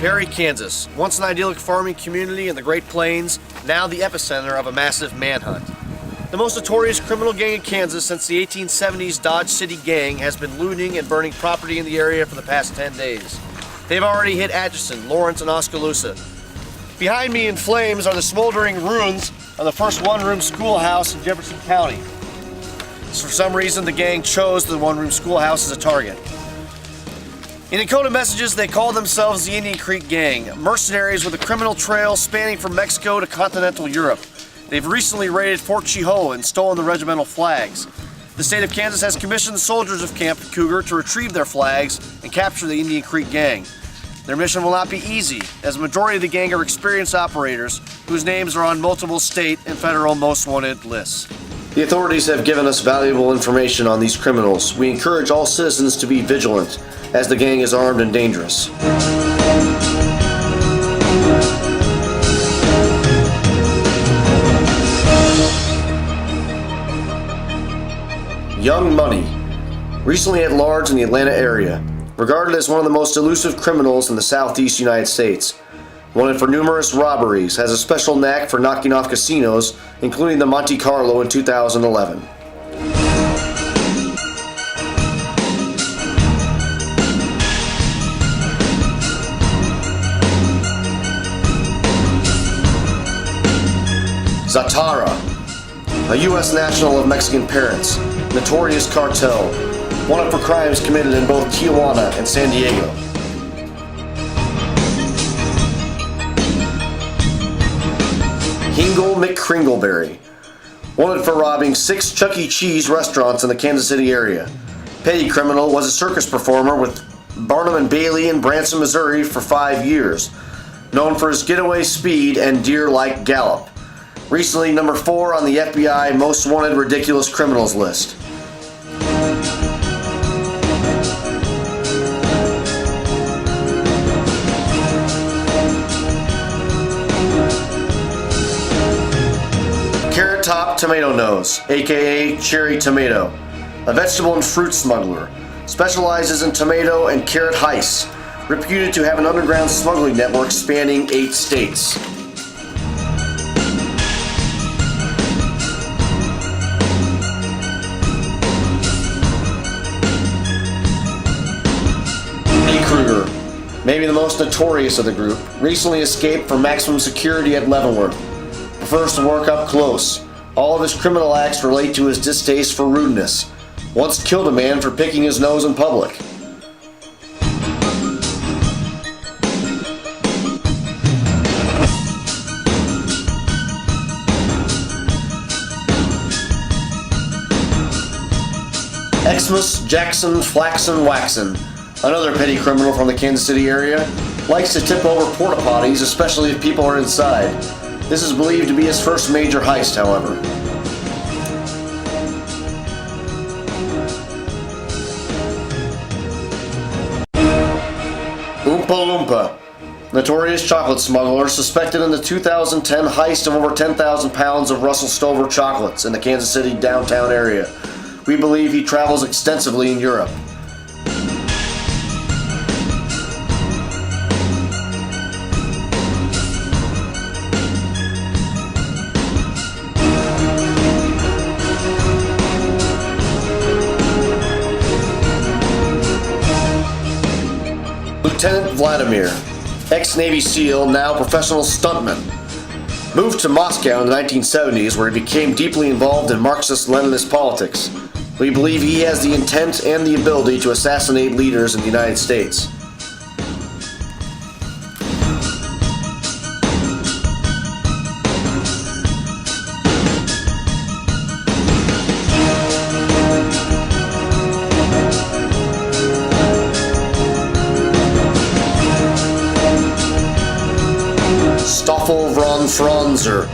Perry, Kansas, once an idyllic farming community in the Great Plains, now the epicenter of a massive manhunt. The most notorious criminal gang in Kansas since the 1870s Dodge City Gang has been looting and burning property in the area for the past 10 days. They've already hit Atchison, Lawrence, and Oskaloosa. Behind me in flames are the smoldering ruins of the first one-room schoolhouse in Jefferson County. For some reason, the gang chose the one-room schoolhouse as a target. In encoded messages, they call themselves the Indian Creek Gang, mercenaries with a criminal trail spanning from Mexico to continental Europe. They've recently raided Fort Chihuahua and stolen the regimental flags. The state of Kansas has commissioned the soldiers of Camp Cougar to retrieve their flags and capture the Indian Creek Gang. Their mission will not be easy, as the majority of the gang are experienced operators whose names are on multiple state and federal most wanted lists. The authorities have given us valuable information on these criminals. We encourage all citizens to be vigilant, as the gang is armed and dangerous. Young Money, recently at large in the Atlanta area, regarded as one of the most elusive criminals in the southeast United States. Wanted for numerous robberies, has a special knack for knocking off casinos, including the Monte Carlo in 2011. Zatara, a U.S. national of Mexican parents, notorious cartel, wanted for crimes committed in both Tijuana and San Diego. Hingle McCringleberry, wanted for robbing 6 Chuck E. Cheese restaurants in the Kansas City area. Petty criminal, was a circus performer with Barnum and Bailey in Branson, Missouri for 5 years. Known for his getaway speed and deer-like gallop. Recently number 4 on the FBI Most Wanted Ridiculous Criminals list. Carrot Top Tomato Nose, aka Cherry Tomato, a vegetable and fruit smuggler, specializes in tomato and carrot heists, reputed to have an underground smuggling network spanning 8 states. Kruger, maybe the most notorious of the group, recently escaped from maximum security at Leavenworth. Prefers to work up close. All of his criminal acts relate to his distaste for rudeness. Once killed a man for picking his nose in public. Xmas Jackson Flaxen Waxen, another petty criminal from the Kansas City area, likes to tip over porta potties, especially if people are inside. This is believed to be his first major heist, however. Oompa Loompa, notorious chocolate smuggler suspected in the 2010 heist of over 10,000 pounds of Russell Stover chocolates in the Kansas City downtown area. We believe he travels extensively in Europe. Lieutenant Vladimir, ex-Navy SEAL, now professional stuntman. Moved to Moscow in the 1970s, where he became deeply involved in Marxist-Leninist politics. We believe he has the intent and the ability to assassinate leaders in the United States. Stoffel von Franzer,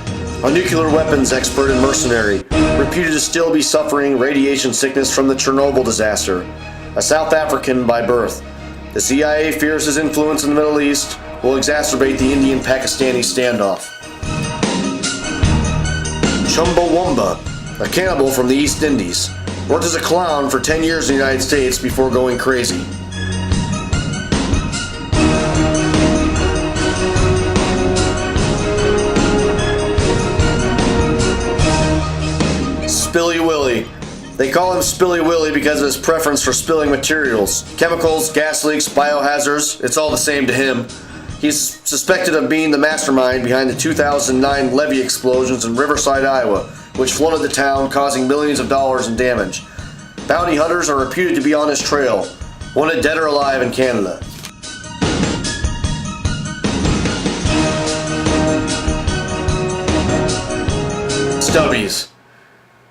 a nuclear weapons expert and mercenary, reputed to still be suffering radiation sickness from the Chernobyl disaster. A South African by birth, the CIA fears his influence in the Middle East will exacerbate the Indian-Pakistani standoff. Chumbawamba, a cannibal from the East Indies, worked as a clown for 10 years in the United States before going crazy. Spilly Willie. They call him Spilly Willie because of his preference for spilling materials. Chemicals, gas leaks, biohazards, it's all the same to him. He's suspected of being the mastermind behind the 2009 levee explosions in Riverside, Iowa, which flooded the town, causing millions of dollars in damage. Bounty hunters are reputed to be on his trail, wanted dead or alive in Canada. Stubbies.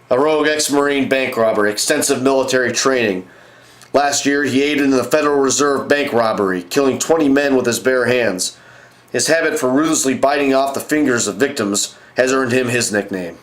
A rogue ex-Marine bank robber, extensive military training. Last year, he aided in the Federal Reserve bank robbery, killing 20 men with his bare hands. His habit for ruthlessly biting off the fingers of victims has earned him his nickname.